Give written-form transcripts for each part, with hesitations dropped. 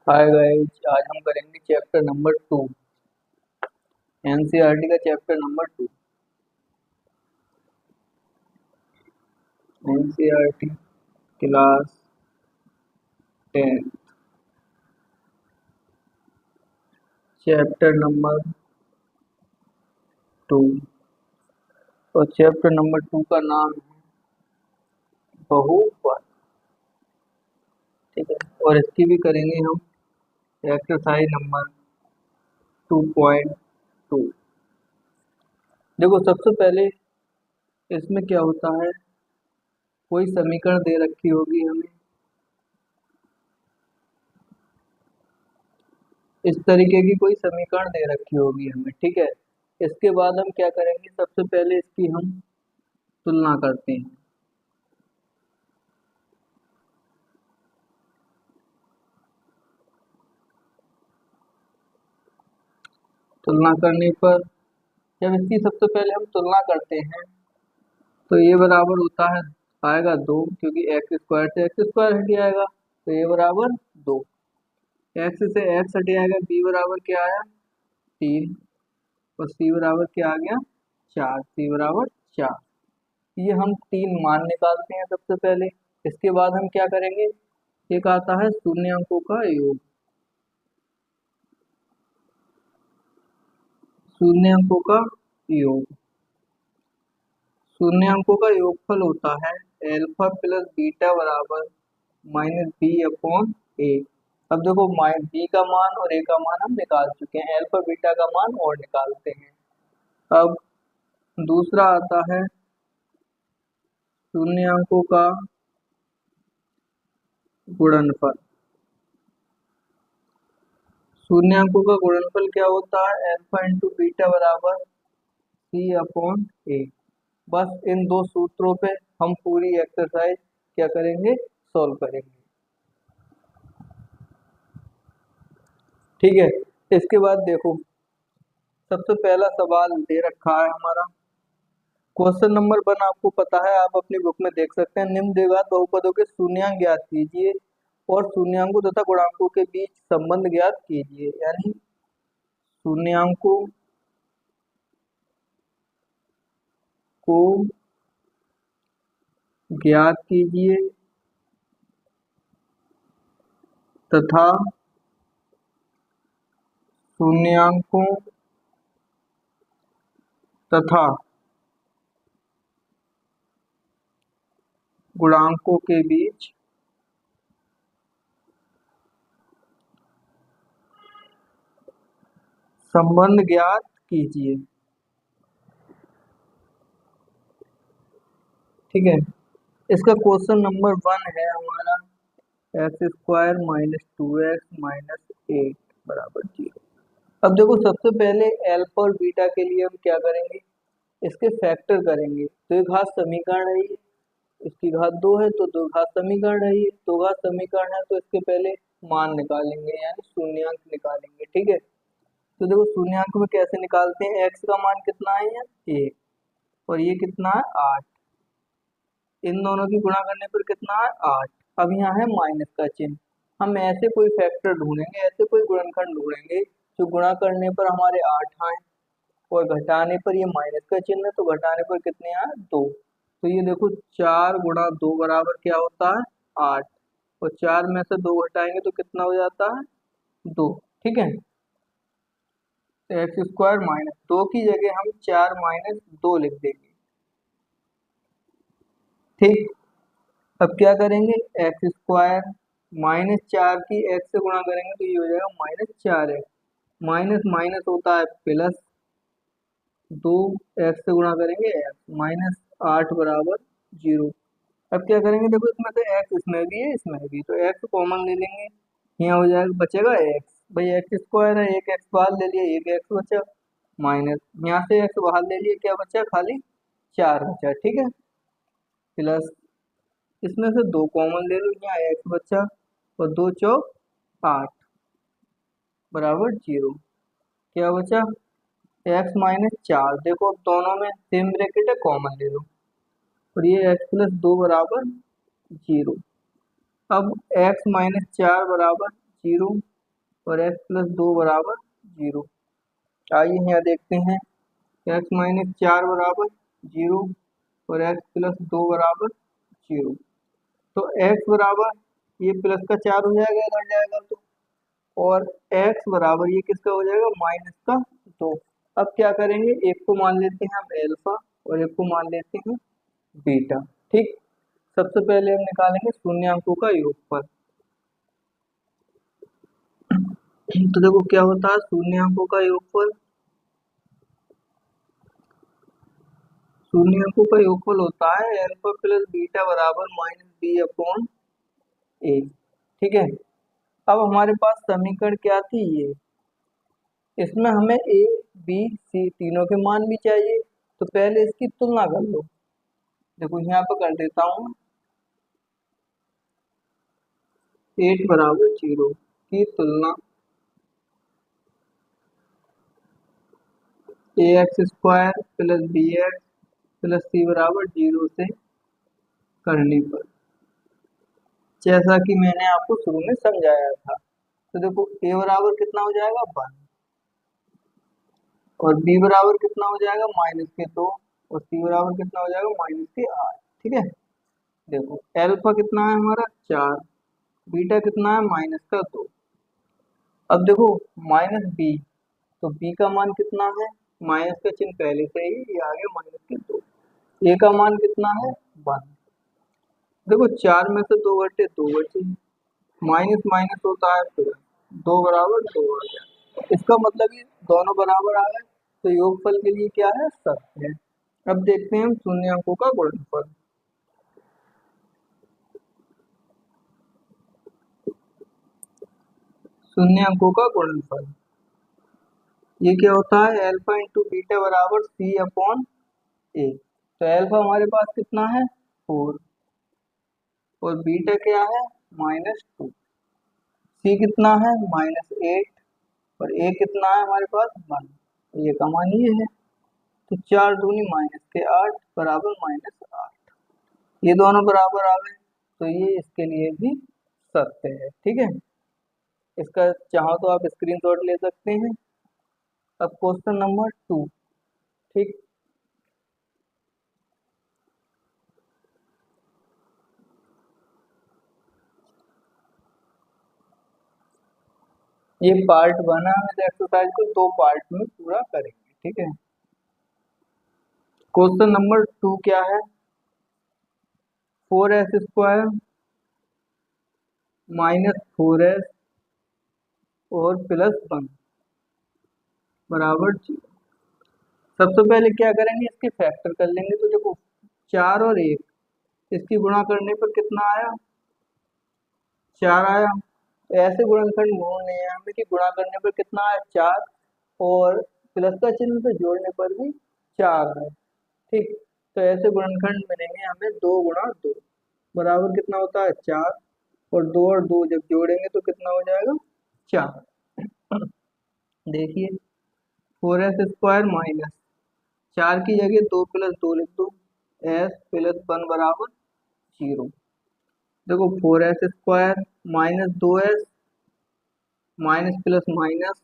Hi guys, आज हम करेंगे चैप्टर नंबर 2। एनसीईआरटी का chapter number 2। NCERT class 10 chapter number 2। और चैप्टर नंबर 2 का नाम है बहुपद। ठीक है, और इसकी भी करेंगे हम एक्सरसाइज नंबर 2.2। देखो, सबसे पहले इसमें क्या होता है, कोई समीकरण दे रखी होगी हमें इस तरीके की, कोई समीकरण दे रखी होगी हमें। ठीक है, इसके बाद हम क्या करेंगे, सबसे पहले इसकी हम तुलना करते हैं। तुलना करने पर जब इसकी सबसे पहले हम तुलना करते हैं तो ये बराबर होता है, आएगा 2, क्योंकि एक्स स्क्वायर से एक्स स्क्वायर हट जाएगा तो ये बराबर 2। एक्स से एक्स हट जाएगा, बी बराबर क्या आया 3, और सी बराबर क्या आ गया 4। सी बराबर 4। ये हम 3 मान निकालते हैं सबसे पहले। इसके बाद हम क्या करेंगे, एक आता है शून्यांकों का योग। शून्यांकों का योग, शून्यांकों का योगफल होता है एल्फा प्लस बीटा बराबर माइनस बी अपॉन ए। अब देखो, बी का मान और ए का मान हम निकाल चुके हैं, एल्फा बीटा का मान और निकालते हैं। अब दूसरा आता है शून्यांकों का गुणनफल। शून्यांकों का गुणनफल क्या होता है, एल्फा इंटू बीटा बराबर सी अपॉन ए। बस इन दो सूत्रों पे हम पूरी एक्सरसाइज क्या करेंगे, सॉल्व करेंगे। ठीक है, इसके बाद देखो, सबसे पहला सवाल दे रखा है हमारा क्वेश्चन नंबर 1। आपको पता है, आप अपनी बुक में देख सकते हैं, निम्न द्विघात बहुपदों के शून्यांक ज्ञात कीजिए और शून्यांकों तथा गुणांकों के बीच संबंध ज्ञात कीजिए। यानी शून्यांकों को ज्ञात कीजिए तथा शून्यांकों तथा गुणांकों के बीच संबंध ज्ञात कीजिए। ठीक है, इसका क्वेश्चन नंबर 1 है हमारा x square minus 2x minus 8 बराबर 0। अब देखो, सबसे पहले अल्फा और बीटा के लिए हम क्या करेंगे, इसके फैक्टर करेंगे। तो एक घात समीकरण है ये, इसकी घात 2 है तो दो घात समीकरण है ये, दो घात समीकरण है तो इसके पहले मान निकालेंगे, यानी शून्यांक निकालेंगे। ठीक है, तो देखो शून्यांक में कैसे निकालते हैं, एक्स का मान कितना है यहाँ 1, और ये कितना है 8। इन दोनों की गुणा करने पर कितना है 8। अब यहाँ है माइनस का चिन्ह। हम ऐसे कोई फैक्टर ढूंढेंगे, ऐसे कोई गुणनखंड ढूंढेंगे जो गुणा करने पर हमारे 8 आए और घटाने पर ये माइनस का चिन्ह है, तो घटाने पर कितने आए 2। तो ये देखो, 4 गुणा 2 बराबर क्या होता है 8, और 4 में से 2 घटाएंगे तो कितना हो जाता है 2। ठीक है, एक्स स्क्वायर माइनस 2 की जगह हम 4 माइनस 2 लिख देंगे। ठीक, अब क्या करेंगे, एक्स स्क्वायर माइनस 4 की एक्स से गुणा करेंगे तो ये हो जाएगा माइनस 4x। माइनस माइनस होता है प्लस, 2 एक्स से गुणा करेंगे एक्स, माइनस 8 बराबर 0। अब क्या करेंगे, देखो इसमें से एक्स इसमें भी है इसमें भी, तो एक्स कॉमन ले लेंगे, यहाँ हो जाएगा बचेगा एक्स। भाई एक्स स्क्वायर है, एक एक्स बाहर ले लिया, एक एक्स बचा, माइनस यहाँ से एक्स बाहर ले लिया, क्या बचा खाली 4 बचा। ठीक है, प्लस इसमें से 2 कॉमन ले लो, यहाँ एक्स बचा और 2 चौक 8 बराबर 0। क्या बचा एक्स माइनस 4। देखो अब दोनों में सेम ब्रैकेट है, कॉमन ले लो, और ये एक्स प्लस 2 बराबर 0। अब एक्स माइनस 4 बराबर 0, और x प्लस 2 बराबर 0। आइए यहाँ देखते हैं, x माइनस 4 बराबर 0 और x प्लस 2 बराबर 0। तो x बराबर ये प्लस का 4 हो जाएगा, कट जाएगा तो, और x बराबर ये किसका हो जाएगा, माइनस का 2। अब क्या करेंगे, एक को मान लेते हैं हम एल्फा और एक को मान लेते हैं बीटा। ठीक, सबसे पहले हम निकालेंगे शून्यांकों का योगफल। तो देखो क्या होता है शून्यांकों का योगफल, शून्यांकों का योगफल होता है एल्फा प्लस बीटा बराबर माइनस बी अपॉन ए। ठीक है, अब हमारे पास समीकरण क्या थी ये, इसमें हमें ए बी सी तीनों के मान भी चाहिए, तो पहले इसकी तुलना कर लो। देखो यहाँ पे कर देता हूँ, 8 बराबर 0 की तुलना a x square plus b x plus c बराबर 0 से करने पर, जैसा कि मैंने आपको शुरू में समझाया था। तो देखो ए बराबर कितना हो जाएगा 1 और बी बराबर कितना हो जाएगा माइनस के 2 और सी बराबर कितना हो जाएगा माइनस के 8। ठीक है, देखो एल्फा कितना है हमारा 4, बीटा कितना है माइनस का 2। अब देखो माइनस बी, तो बी का मान कितना है, माइनस का चिन्ह पहले से ही ये आ गया माइनस के 2। ए का मान कितना है 1। देखो 4 में से 2 घटे 2 बचे, माइनस माइनस होता है प्लस, 2 बराबर 2 आ गया। इसका मतलब ये दोनों बराबर आ गए, तो योगफल के लिए क्या है, सत्य है। अब देखते हैं हम शून्यांकों का गुणनफल। शून्यांकों का गुणनफल ये क्या होता है, एल्फा इंटू बीटा बराबर सी अपॉन ए। तो एल्फा हमारे पास कितना है 4 और बीटा क्या है -2, सी कितना है -8 और ए कितना है हमारे पास 1, ये का मान ये है। तो 4 दूनी माइनस के 8 बराबर -8, ये दोनों बराबर आ गए, तो ये इसके लिए भी सत्य है। ठीक है, इसका चाहो तो आप स्क्रीनशॉट ले सकते हैं। अब क्वेश्चन नंबर 2। ठीक, ये पार्ट 1 है, हम इस एक्सरसाइज को 2 पार्ट में पूरा करेंगे। ठीक है, क्वेश्चन नंबर 2 क्या है, 4s² -4s और +1 बराबर 0। सबसे पहले क्या करेंगे, इसके फैक्टर कर लेंगे। तो देखो 4 और 1, इसकी गुणा करने पर कितना आया, 4 आया। तो ऐसे गुणनखंड ढूंढने हैं हमें कि गुणा करने पर कितना आया 4 और प्लस का चिन्ह से जोड़ने पर भी 4 है। ठीक, तो ऐसे गुणनखंड मिलेंगे हमें 2 गुणा 2 बराबर कितना होता है 4, और 2 जब जोड़ेंगे तो कितना हो जाएगा 4। देखिए 4s² माइनस 4 की जगह 2 + 2 लिख दो, s +1 बराबर 0। देखो 4s² -2s minus plus minus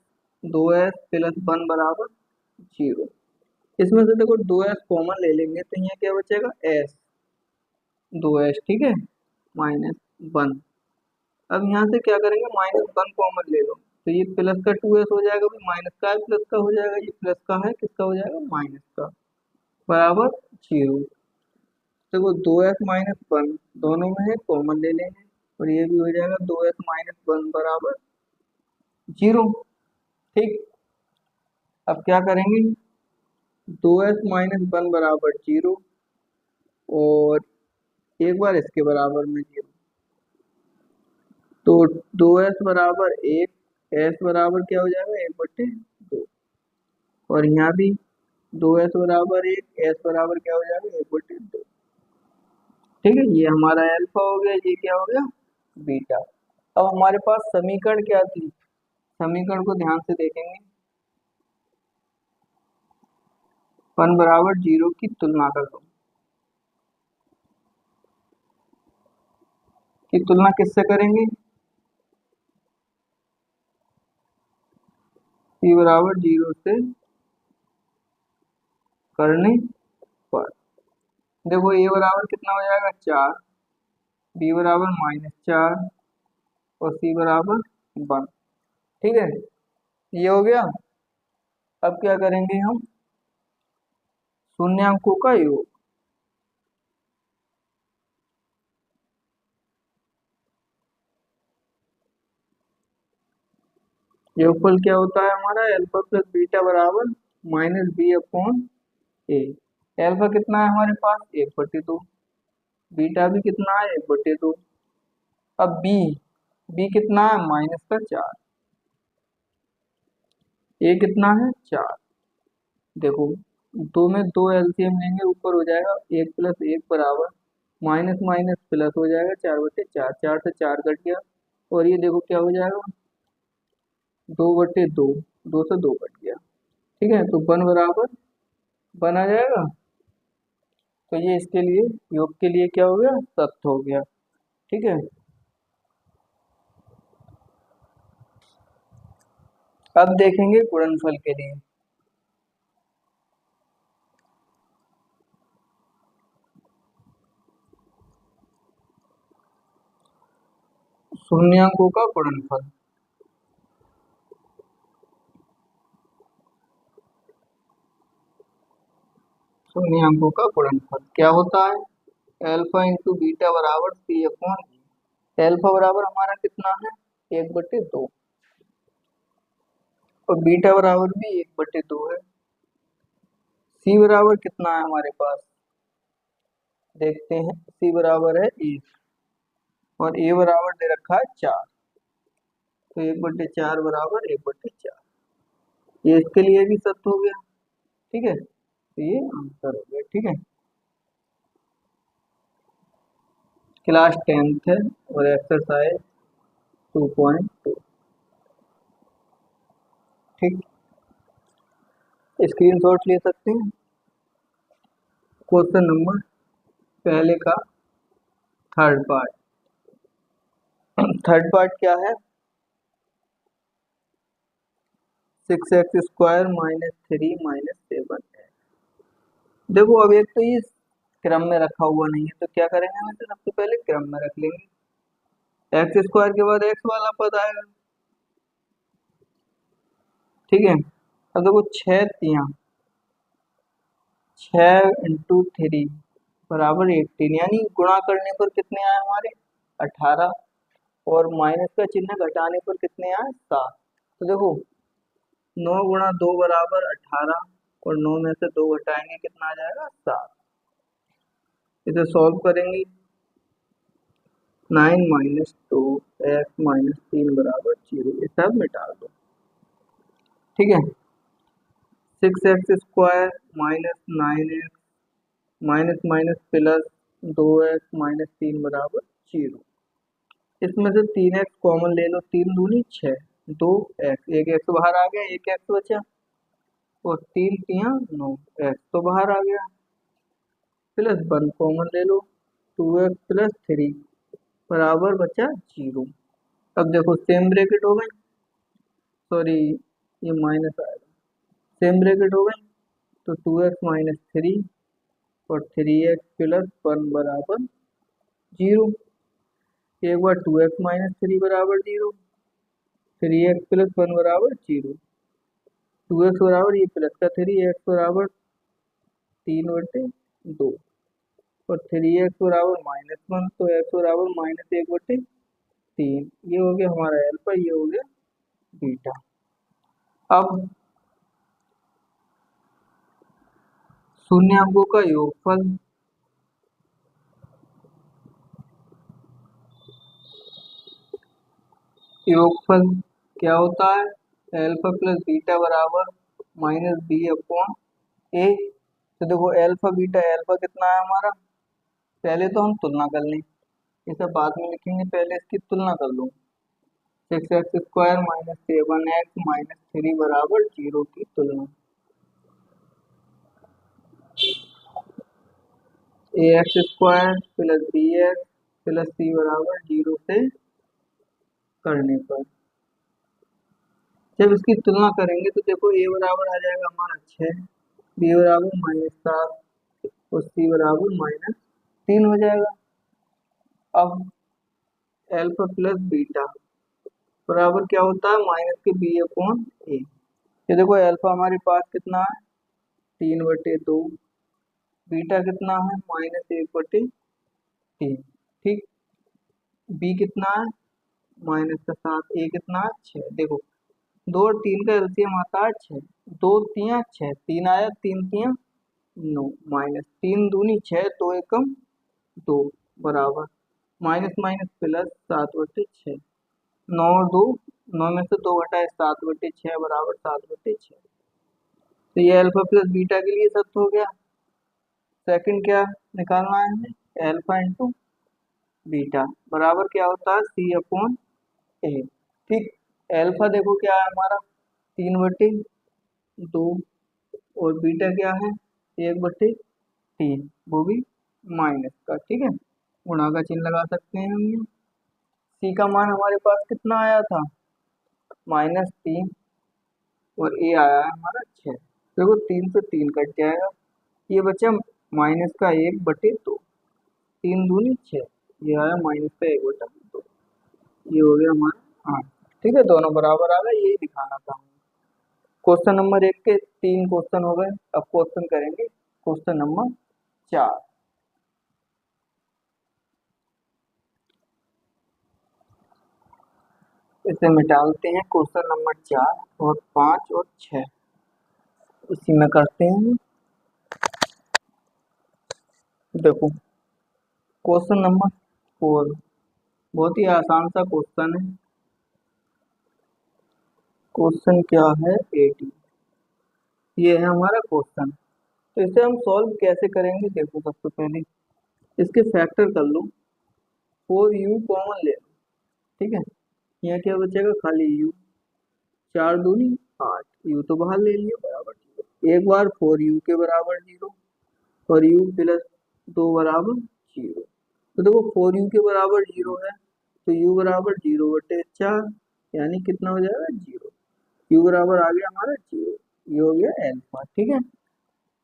2s +1 बराबर 0। इसमें से देखो 2s कॉमन ले लेंगे तो यहाँ क्या बचेगा s, 2s। ठीक है, -1। अब यहाँ से क्या करेंगे, -1 कॉमन ले लो, तो ये प्लस का 2s हो जाएगा, फिर माइनस का है प्लस का हो जाएगा, ये प्लस का है किसका हो जाएगा माइनस का, बराबर 0। देखो 2s -1 दोनों में है, कॉमन ले लेंगे और ये भी हो जाएगा 2s -1 बराबर 0। ठीक, अब क्या करेंगे, 2s -1 बराबर 0 और एक बार इसके बराबर में 0, तो 2s बराबर 1, s बराबर क्या हो जाएगा 1/2, और यहाँ भी 2s बराबर 1, s बराबर क्या हो जाएगा 1/2। ठीक है, ये हमारा अल्फा हो गया, ये क्या हो गया बीटा। अब हमारे पास समीकरण क्या थी, समीकरण को ध्यान से देखेंगे, 1 बराबर 0 की तुलना कर दो, की तुलना किससे करेंगे, सी बराबर 0 से करने पर देखो ए बराबर कितना हो जाएगा 4, बी बराबर -4 और सी बराबर 1। ठीक है, ये हो गया। अब क्या करेंगे हम, शून्यांकों का योग। योगफल क्या होता है हमारा, अल्फा प्लस बीटा बराबर -b/a। अल्फा कितना है हमारे पास 1/2, बीटा भी कितना है 1/2। अब बी कितना है -4, ए कितना है 4। देखो दो में दो एलसीएम लेंगे, ऊपर हो जाएगा 1 + 1 बराबर माइनस माइनस प्लस हो जाएगा 4/4, 4 से 4 कट गया और ये देखो क्या हो जाएगा 2/2, 2 से 2 कट गया। ठीक है, तो 1 बराबर 1 आ जाएगा। तो ये इसके लिए योग के लिए क्या हो गया, सत्य हो गया। ठीक है, अब देखेंगे गुणनफल के लिए। शून्यांकों का गुणनफल। शून्यांकों का गुणनफल क्या होता है, अल्फा इंटू बीटा बराबर c/e। अल्फा बराबर हमारा कितना है 1/2 और बीटा बराबर भी 1/2 है। सी बराबर कितना है हमारे पास, देखते हैं, सी बराबर है 1 और ए बराबर दे रखा है 4, तो 1/4 बराबर 1/4। ये इसके लिए भी सत्य हो गया। ठीक है, तो ये आंसर हो गया। ठीक है, क्लास 10th है और एक्सरसाइज 2.2। ठीक, स्क्रीनशॉट ले सकते हैं। क्वेश्चन नंबर पहले का थर्ड पार्ट। थर्ड पार्ट क्या है, 6x² - 3 - 7 है। देखो अब एक तो ये क्रम में रखा हुआ नहीं है, तो क्या करेंगे हम इसे सबसे पहले क्रम में रख लेंगे। x² के बाद x वाला पद आएगा। ठीक है, अब देखो 6×3 बराबर 18, यानी गुणा करने पर कितने आए हमारे 18 और माइनस का चिन्ह घटाने पर कितने आए 7। तो देखो 9 × 2 बराबर 18 और 9 में से 2 घटाएंगे कितना आ जाएगा 7। इसे सॉल्व करेंगे, 9 - 2 x - 3 बराबर 0, ये सब मिटा दो। ठीक है, 6x² - 9x minus minus plus 2x - 3 बराबर 0। इसमें से 3x कॉमन ले लो, 3 दूनी 6, 2x, एक एक्स बाहर आ गया, एक एक्स बचा और 3 तियां 9, एक्स तो बाहर आ गया। प्लस 1 कॉमन ले लो, 2x + 3 बराबर बचा 0। अब देखो सेम ब्रैकेट हो गई, सॉरी ये माइनस आएगा, सेम ब्रैकेट हो गई, तो 2x - 3 और 3x + 1 बराबर 0। एक बार 2x - 3 बराबर 0, 3x + 1 बराबर 0, 2x बराबर ये प्लस का 3, x बराबर 3/2 और 3x बराबर -1, तो x बराबर -1/3। ये हो गया हमारा अल्फा, ये हो गया बीटा। अब शून्यांकों का योगफल। योगफल क्या होता है, अल्फा प्लस बीटा बराबर -b/a। तो देखो अल्फा बीटा, अल्फा कितना है हमारा, पहले तो हम तुलना कर लें, ये सब बाद में लिखेंगे, पहले इसकी तुलना कर लो। 6x² - 7x - 3 बराबर 0 की तुलना, ax² + bx + c बराबर 0 से करने पर जब इसकी तुलना करेंगे तो देखो ए बराबर आ जाएगा हमारा 6, बी बराबर -7 और सी बराबर -3 हो जाएगा। अब एल्फा प्लस बीटा बराबर क्या होता है, माइनस के बी अपॉन ए। ये देखो एल्फा हमारे पास कितना है, 3/2, बीटा कितना है -1/3। ठीक, बी कितना है -7, ए कितना है 6। देखो 2 और 3 का एलसीएम आता है 6, 2 तिया 6, 3 आया, 3 तिया 9, -3 दूनी 6, 2 एकम 2 बराबर माइनस माइनस प्लस 7/6। 9 और 2, 9 में से 2 घटाए 7/6 बराबर 7/6। तो ये अल्फा प्लस बीटा के लिए सत्य हो गया। सेकंड क्या निकालना है हमें, एल्फा इंटू बीटा बराबर क्या होता है सी अपॉन ए। ठीक, एल्फा देखो क्या है हमारा 3/2 और बीटा क्या है 1/3, वो भी माइनस का। ठीक है, गुणा का चिन्ह लगा सकते हैं हम। सी का मान हमारे पास कितना आया था -3 और ए आया है हमारा 6। देखो 3 से 3 कट जाएगा, ये बचा माइनस का 1/2, 3 दूनी 6, ये आया -1/2, ये हो गया हमारा 8। ठीक है, दोनों बराबर आ गए, यही दिखाना था। क्वेश्चन नंबर 1 के 3 क्वेश्चन हो गए। अब क्वेश्चन करेंगे क्वेश्चन नंबर 4। इसे मिटाते हैं, क्वेश्चन नंबर 4 और 5 और 6 इसी में करते हैं। देखो क्वेश्चन नंबर 4 बहुत ही आसान सा क्वेश्चन है। क्वेश्चन क्या है 80, ये है हमारा क्वेश्चन। तो इसे हम सॉल्व कैसे करेंगे, देखो सबसे पहले इसके फैक्टर कर लो, 4u कॉमन ले लो। ठीक है, यहाँ क्या बचेगा खाली u, 4 दूनी 8, u तो बाहर ले लियो बराबर। एक बार 4u के बराबर 0 और u प्लस 2 बराबर 0। तो देखो 4u के बराबर 0 है तो u बराबर 0/4, यानी कितना हो जाएगा 0। u बराबर आ गया हमारा 0, ये हो गया एल्फा। ठीक है,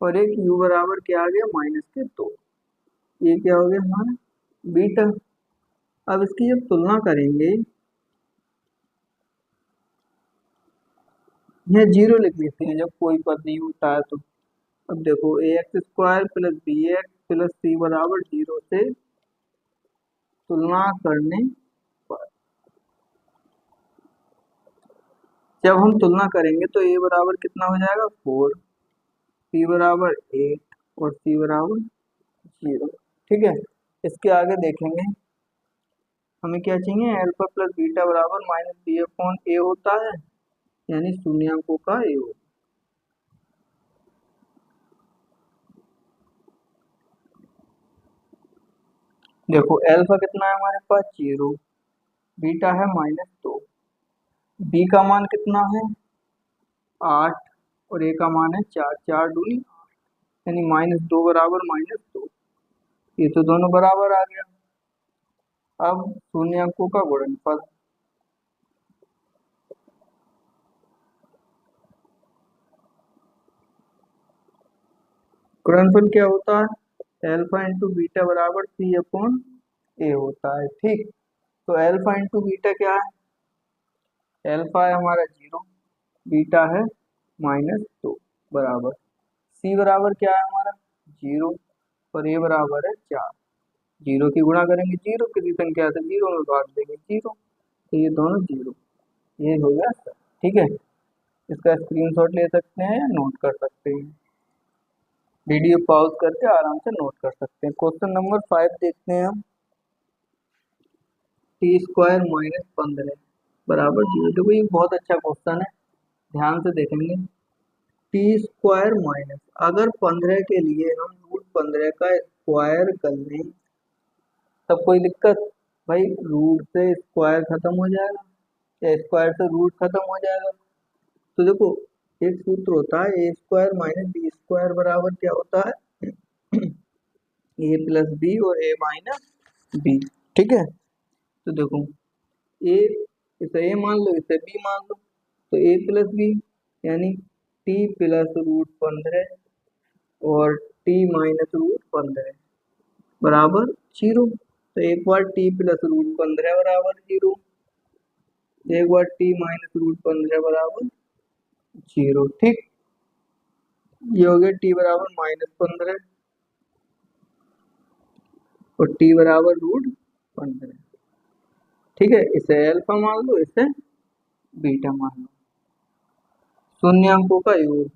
और एक u बराबर क्या आ गया -2, ये क्या हो गया हमारा बीटा। अब इसकी जब तुलना करेंगे, यह 0 लिख लेते हैं जब कोई पद नहीं होता है तो। अब देखो ax² plus bx plus c बराबर 0 से तुलना करने पर, जब हम तुलना करेंगे तो a बराबर कितना हो जाएगा 4, b बराबर 8 और c बराबर 0। ठीक है, इसके आगे देखेंगे हमें क्या चाहिए, अल्फा प्लस बीटा बराबर -b/a होता है, यानी शून्यांकों का योग। देखो अल्फा कितना है हमारे पास 0, बीटा है -2, बी का मान कितना है 8 और ए का मान है 4, 4 दूनी 8, यानी -2 बराबर -2, ये तो दोनों बराबर आ गया। अब शून्यांकों का गुणनफल, गुणनफल क्या होता है, एल्फा इंटू बीटा बराबर सी अपॉन ए होता है। ठीक, तो एल्फा इंटू बीटा क्या है, एल्फा है हमारा 0, बीटा है -2 बराबर, सी बराबर क्या है हमारा 0 और ए बराबर है 4। 0 की गुणा करेंगे 0, किसी संख्या से 0 में भाग देंगे 0, तो ये दोनों 0, ये हो गया सर। ठीक है, इसका स्क्रीनशॉट ले सकते हैं या नोट कर सकते हैं, वीडियो पॉज करके आराम से नोट कर सकते हैं। क्वेश्चन नंबर 5 देखते हैं हम, t² -15 बराबर 0। देखो ये बहुत अच्छा क्वेश्चन है, ध्यान से देखेंगे। t² माइनस, अगर 15 के लिए हम √15 का स्क्वायर कर लें तब कोई दिक्कत, भाई रूट से स्क्वायर खत्म हो जाएगा या स्क्वायर से रूट खत्म हो जाएगा। तो देखो एक सूत्र होता है a² - b² बराबर क्या होता है a प्लस बी और a माइनस बी। ठीक है, तो देखो ए, इसे a मान लो, इसे b मान लो। तो ए प्लस बी यानी टी प्लस रूट 15 और टी माइनस रूट 15 बराबर 0। तो एक बार टी प्लस रूट 15 बराबर 0, एक बार टी माइनस रूट 15 बराबर 0। ठीक, ये हो गया टी बराबर -15 और टी बराबर रूट 15। ठीक है, इसे अल्फा मान लो, इसे बीटा मान लो। शून्यांकों का योग,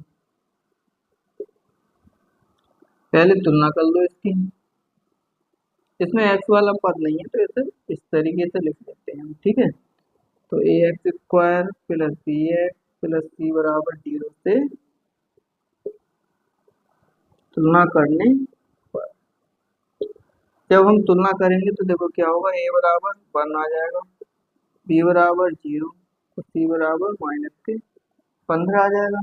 पहले तुलना कर लो इसकी। इसमें एक्स वाला पद नहीं है तो इसे इस तरीके से लिख लेते हैं हम। ठीक है, तो a x square plus b x plus c बराबर 0 से तुलना करने पर जब हम तुलना करेंगे तो देखो क्या होगा, ए बराबर 1 आ जाएगा, बी बराबर 0 और सी बराबर -15 आ जाएगा।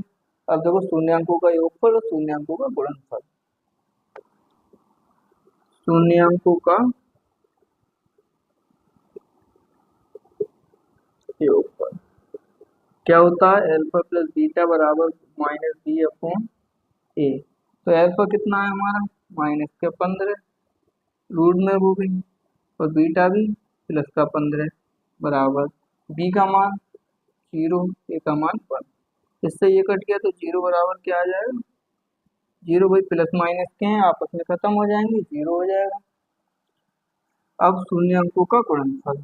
अब देखो शून्यांकों का योगफल और शून्यांकों का गुणनफल। शून्यांकों का योगफल क्या होता है, अल्फा प्लस बीटा बराबर -b/a। तो अल्फा कितना है हमारा -15, रूट में वो भी, और बीटा भी +15 बराबर बी का मान 0, ए का मान 1। इससे ये कट गया तो 0 बराबर क्या आ जाएगा, 0 भाई प्लस माइनस के हैं, आपस में खत्म हो जाएंगे, 0 हो जाएगा। अब शून्य अंकों का गुणनफल,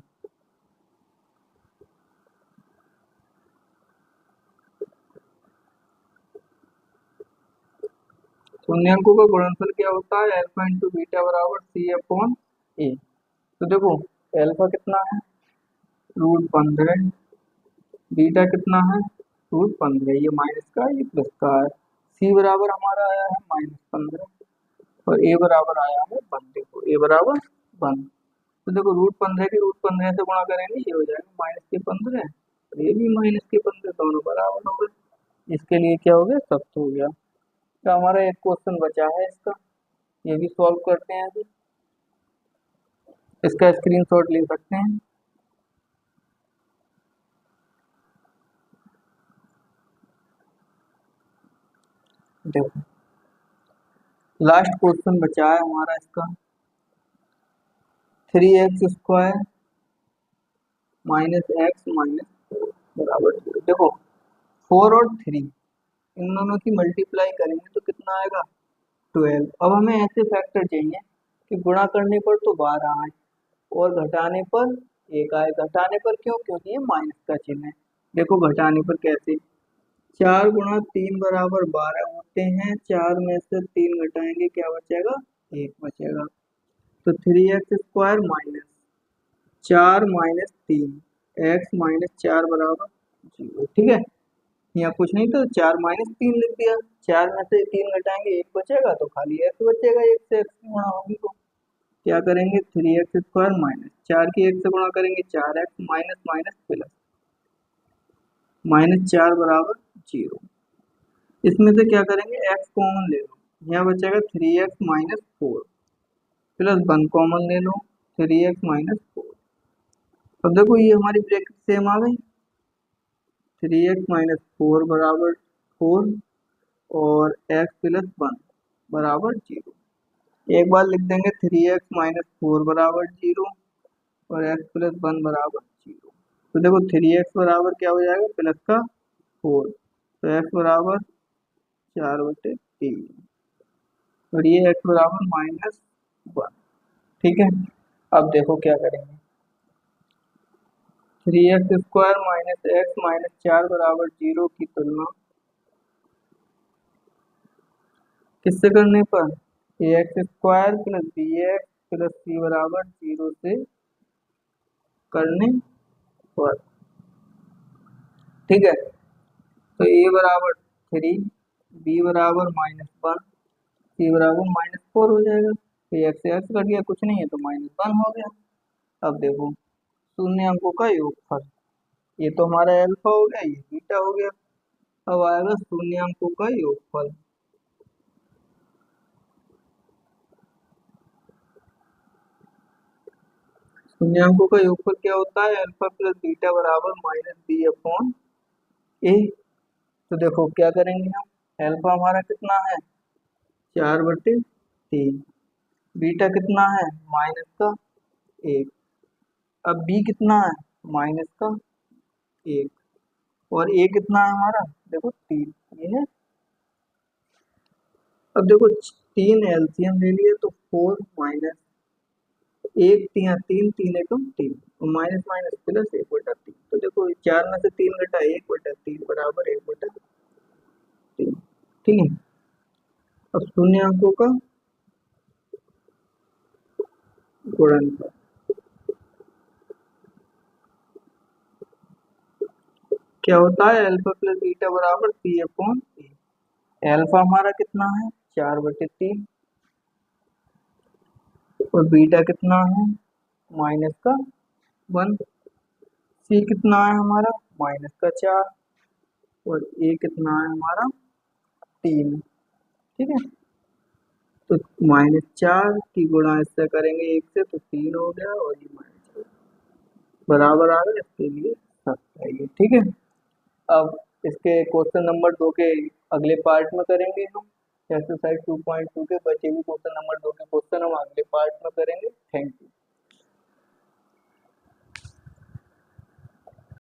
शून्य अंकों का गुणनफल क्या होता है, अल्फा इंटू बीटा बराबर c/a। तो देखो अल्फा कितना है √15, बीटा कितना है √15, ये माइनस का ये प्लस का है। सी बराबर हमारा आया है -15 और ए बराबर आया है 1। देखो ए बराबर 1, तो देखो √15 की √15 से गुणा करेंगे, ये हो जाएगा -15 और ये भी -15, दोनों बराबर हो गए। इसके लिए क्या हो गया, सख्त हो गया। तो हमारा एक क्वेश्चन बचा है इसका, ये भी सॉल्व करते हैं अभी। इसका स्क्रीनशॉट ले सकते हैं। देखो लास्ट क्वेश्चन बचा है हमारा इसका, 3x² -x बराबर 0। देखो 4 और 3 इन दोनों की मल्टीप्लाई करेंगे तो कितना आएगा 12। अब हमें ऐसे फैक्टर चाहिए कि गुणा करने पर तो 12 आए और घटाने पर 1 आए। घटाने पर क्यों, क्योंकि ये माइनस का चिन्ह है। देखो घटाने पर कैसे, 4 गुणा 3 बराबर 12 होते हैं, 4 में से 3 घटाएंगे क्या बचेगा, 1 बचेगा। तो 3x² -4 -3 x -4 बराबर 0। ठीक है, यहाँ कुछ नहीं तो 4 -3 लिख दिया, 4 में से 3 घटाएंगे 1 बचेगा, तो खाली x बचेगा, 1 से x की गुणा होगी तो क्या करेंगे, 3x² -4 की 1 से गुणा करेंगे 4x माइनस माइनस प्लस -4 बराबर 0। इसमें से क्या करेंगे, x कॉमन ले लो, यहाँ बचेगा 3x - 4 प्लस 1 कॉमन ले लो, 3x - 4। अब देखो ये हमारी ब्रैकेट सेम आ गई, 3x - 4 बराबर 4 और x प्लस 1 बराबर 0। एक बार लिख देंगे 3x - 4 बराबर 0 और x प्लस 1 बराबर 0। तो देखो 3x बराबर क्या हो जाएगा, प्लस का 4, तो x बराबर 4/3 और ये x बराबर -1। ठीक है, अब देखो क्या करेंगे, 3x² -x -4 बराबर 0 की तुलना किससे करने पर, ax² plus bx plus c बराबर 0 से करने पर। ठीक है, तो a बराबर 3, b बराबर -1, c बराबर -4 हो जाएगा। तो x से x कट गया, कुछ नहीं है तो -1 हो गया। अब देखो शून्य अंकों का योगफल, ये तो हमारा अल्फा हो गया, ये बीटा हो गया। अब आएगा शून्य अंकों का योगफल। शून्य अंकों का योगफल क्या होता है, अल्फा प्लस बीटा बराबर -b/a। ए। तो देखो क्या करेंगे हम, अल्फा हमारा कितना है 4/3, बीटा कितना है -1, अब बी कितना है -1, और ए कितना है हमारा, देखो 3, ये है। अब देखो 3 एलसीएम ले लिए तो 4 माइनस 1 3 3 3 एकम 3, माइनस माइनस प्लस 1/3। तो देखो 4 में से 3 घटा 1/3 बराबर 1/3। ठीक है। अब शून्य अंकों का गुणनफल क्या होता है, अल्फा प्लस बीटा बराबर C/E। अल्फा हमारा कितना है 4/3, और बीटा कितना है -1, सी कितना है हमारा -4, और ए कितना है हमारा 3। ठीक है। तो -4 की गुणा इससे करेंगे 1 से तो 3 हो गया, और ये -4 बराबर आ गया, इसके लिए 7 है ये। ठीक है। अब इसके क्वेश्चन नंबर 2 के अगले पार्ट में करेंगे हम, एक्सरसाइज 2.2 के बचे हुए क्वेश्चन नंबर 2 के क्वेश्चन हम अगले पार्ट में करेंगे। Thank you.